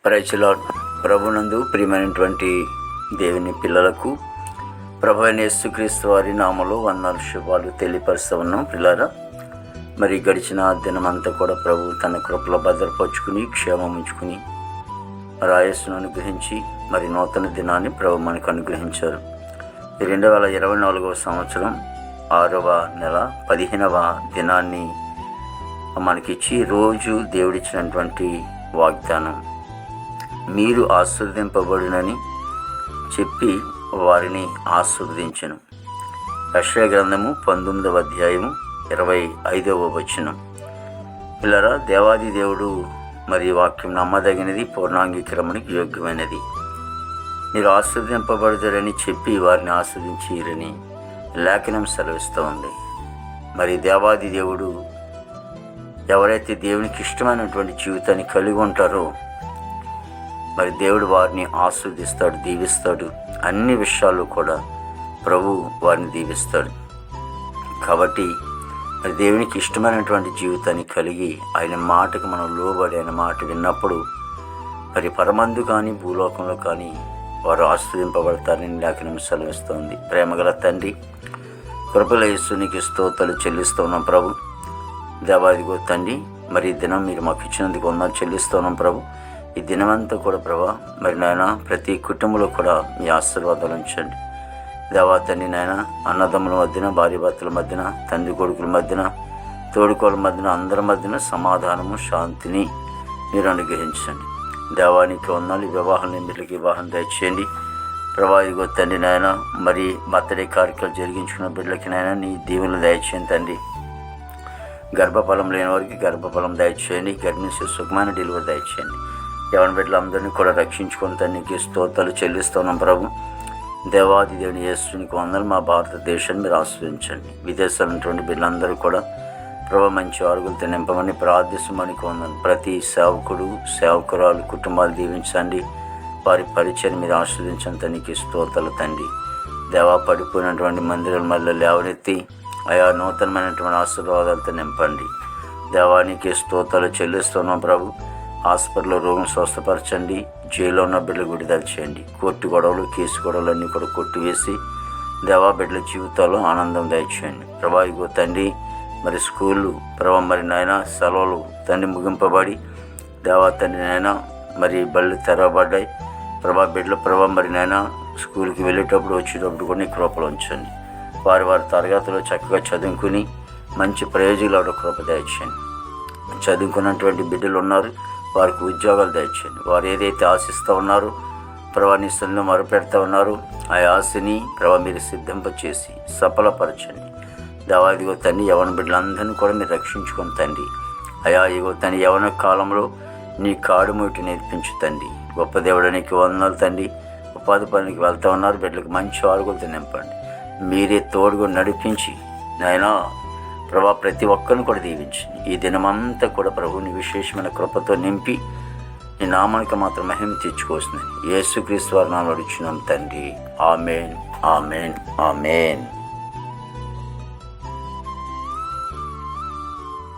Praise the lord. ప్రభునందు ప్రియమైనటువంటి దేవుని పిల్లలకు ప్రభు అయిన యేసుక్రీస్తు వారి నామములో వందనాలు శుభాలు తెలియపరుస్తూ ఉన్నాం. పిల్లరా, మరి గడిచిన దినమంతా కూడా ప్రభు తన కృపలో భద్రపరుచుకుని క్షేమం ఉంచుకుని మరి ఆయుస్సును అనుగ్రహించి మరి నూతన దినాన్ని ప్రభు మనకు అనుగ్రహించారు. 2024వ సంవత్సరం 6వ నెల 15వ దినాన్ని మనకిచ్చి రోజు దేవుడిచ్చినటువంటి వాగ్దానం, మీరు ఆశీర్వదింపబడునని చెప్పి వారిని ఆశీర్వదించెను. యెషయా గ్రంథము 19వ అధ్యాయము 25వ వచనం. పిల్లరా, దేవాది దేవుడు మరి వాక్యం నమ్మదగినది, పూర్ణాంగీకరణకి యోగ్యమైనది. మీరు ఆశీర్వదింపబడతారని చెప్పి వారిని ఆశీర్వదించిరని లేఖనం సెలవిస్తూ ఉంది. మరి దేవాది దేవుడు ఎవరైతే దేవునికి ఇష్టమైనటువంటి జీవితాన్ని కలిగి ఉంటారో మరి దేవుడు వారిని ఆశీర్వదిస్తాడు, దీవిస్తాడు. అన్ని విషయాల్లో కూడా ప్రభు వారిని దీవిస్తాడు. కాబట్టి మరి దేవునికి ఇష్టమైనటువంటి జీవితాన్ని కలిగి ఆయన మాటకు మనం లోబడి ఆయన మాట విన్నప్పుడు మరి పరమందు కానీ భూలోకంలో కానీ వారు ఆశీర్వదింపబడతారని లేఖనం సెలవిస్తోంది. ప్రేమగల తండ్రి, కృపల యేసునికి స్తోత్రాలు చెల్లిస్తున్నాం ప్రభు. దేవాదిగో తండ్రి, మరి ఈ దినం మీరు మాకు ఇచ్చినందుకు వందనాలు చెల్లిస్తున్నాం ప్రభు. ఈ దినమంతా కూడా ప్రభా మరి నాయన ప్రతి కుటుంబంలో కూడా మీ ఆశీర్వాదాలు ఉంచండి. దేవా తండ్రి నాయన, అన్నదమ్ముల మధ్యన, భార్య భర్తల మధ్యన, తండ్రి కొడుకుల మధ్యన, తోడుకోళ్ళ మధ్యన, అందరి మధ్యన సమాధానము, శాంతిని మీరు అనుగ్రహించండి. దేవానికి వందనాలు. వివాహం నిమిత్తులకి వివాహం దయచేయండి ప్రభా. ఇగో తండ్రి నాయన, మరి బర్త్డే కార్యక్రమాలు జరిగించుకున్న బిడ్డలకి నాయన నీ దీవెనలు దయచేయండి తండ్రి. గర్భఫలం లేని వారికి గర్భఫలం దయచేయండి. గర్భిణీ సుఖమైన డెలివరీ దయచేయండి. యవన బిడ్డలందరినీ కూడా రక్షించుకొని తండ్రికి స్తోత్రాలు చెల్లిస్తున్నాం ప్రభు. దేవాది దేవుని యేసునికి వందనాలు. మా భారతదేశాన్ని మీరు ఆస్వాదించండి. విదేశాలు ఉన్నటువంటి బిడ్డలందరూ కూడా ప్రభు మంచి ఆరుగులతో నింపమని ప్రార్థిస్తామనికి వందనాలు. ప్రతి సేవకుడు సేవకురాలు కుటుంబాలు దీవించండి. వారి పరిచయం మీరు ఆస్వాదించండి తండ్రికి స్తోత్రాలు తండ్రి. దేవా పడిపోయినటువంటి మందిరాలు మళ్ళీ లేవనెత్తి ఆయా నూతనమైనటువంటి ఆశీర్వాదాలతో నింపండి. దేవానికి స్తోత్రాలు చెల్లిస్తున్నాం ప్రభు. హాస్పిటల్లో రోగం స్వస్థపరచండి. జైల్లో ఉన్న బిడ్డలు విడుదల చేయండి. కోర్టు గొడవలు, కేసు గొడవలు అన్నీ కూడా కొట్టివేసి దేవా బిడ్డల జీవితాల్లో ఆనందం దయచేయండి ప్రభా. ఇగో తండ్రి, మరి స్కూళ్ళు ప్రభా మరి నాయన సెలవులు తండ్రి ముగింపబడి దేవా తండ్రి నాయన మరి బళ్ళు తెరవబడ్డాయి ప్రభా. బిడ్డలు ప్రభా మరి నాయన స్కూల్కి వెళ్ళేటప్పుడు వచ్చేటప్పుడు కూడా నీ కృపలు ఉంచండి. వారి తరగతిలో చక్కగా చదువుకుని మంచి ప్రయోజకులు కృప దయచేయండి. చదువుకున్నటువంటి బిడ్డలు ఉన్నారు, వారికి ఉద్యోగాలు దయచేయండి. వారు ఏదైతే ఆశిస్తూ ఉన్నారో ప్రభా నీ సన్నిధిలో మొరపెడతా ఉన్నారు, ఆ ఆశని ప్రభా మీరు సిద్ధింపచేసి సఫలపరచండి. దేవాదిగో తండ్రి, యవన బిడ్డలందరినీ కూడా మీరు రక్షించుకొని తండ్రి. అయా ఇగో తండ్రి, యవన కాలంలో నీ కాడుమూటి నేర్పించు తండ్రి. గొప్ప దేవుడానికి వందనాలు తండ్రి. ఉపాధి పనికి వెళ్తూ ఉన్నారు, బిడ్డలకు మంచి ఆరుగులతో నింపండి. మీరే తోడుగా నడిపించి నాయనా ప్రభా ప్రతి ఒక్కరిని కూడా దీవించండి. ఈ దినమంతా కూడా ప్రభుని విశేషమైన కృపతో నింపి నీ నామానికి మాత్రం మహిమ తెచ్చుకోవస్తుంది. యేసుక్రీస్తు వారి నామములో అడుగుచున్నాం తండ్రి. ఆమేన్, ఆమేన్, ఆమేన్.